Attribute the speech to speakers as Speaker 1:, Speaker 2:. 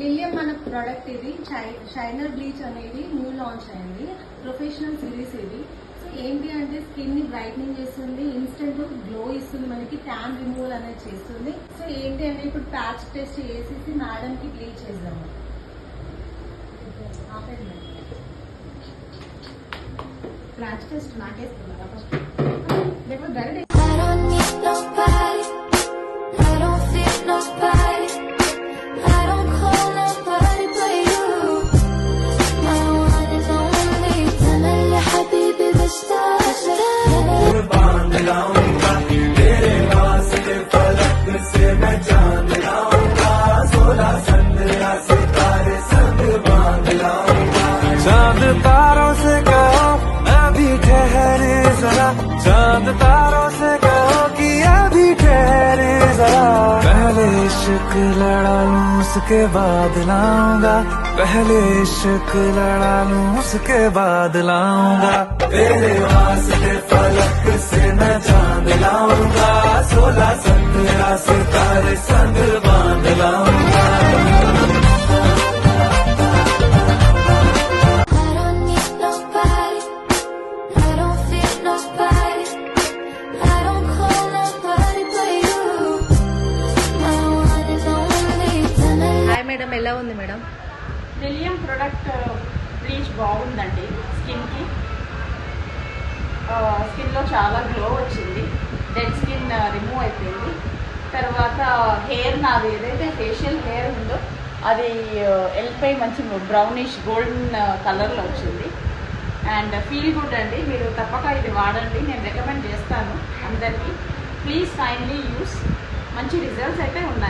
Speaker 1: Lilium మన product ఇది shiner bleach అనేది న్యూ లాంచ్ అయింది. ప్రొఫెషనల్ సిరీస్ ఇది. సో ఏంటి అంటే స్కిన్ ని బ్రైట్నింగ్ చేస్తుంది, ఇన్స్టెంట్ గ్లో ఇస్తుంది, మనకి ట్యాన్ రిమూవల్ అనేది చేస్తుంది. సో ఏంటి అంటే ఇప్పుడు ప్యాచ్ టెస్ట్ చేసేసి మేడం కి బ్లీచ్ చేద్దాము. ప్యాచ్ టెస్ట్ నాకేస్తున్నారా ఫస్ట్? లేకపోతే డైరెక్ట్
Speaker 2: चांद तारों से कहो अभी ठहरे जरा, चांद तारों से कहो कि अभी ठहरे जरा। पहले इश्क लड़ा लूं उसके बाद लाऊंगा, पहले इश्क लड़ा लूं उसके बाद लाऊंगा। तेरे वास्ते फलक से मैं चांद लाऊंगा, 16 17 सितारे संग बांध लाऊंगा।
Speaker 1: మేడం ఎలా ఉంది మేడం?
Speaker 3: లిలియం ప్రొడక్ట్ బ్లీచ్ బాగుందండి. స్కిన్లో చాలా గ్లో వచ్చింది, డెడ్ స్కిన్ రిమూవ్ అయిపోయింది. తర్వాత హెయిర్ నాది ఏదైతే ఫేషియల్ హెయిర్ ఉందో అది వెళ్ళిపోయి మంచి బ్రౌనిష్ గోల్డెన్ కలర్లో వచ్చింది. అండ్ ఫీల్ గుడ్ అండి. మీరు తప్పక ఇది వాడండి, నేను రికమెండ్ చేస్తాను అందరికీ. Please kindly use. మంచి రిజల్ట్స్ అయితే ఉన్నాయి.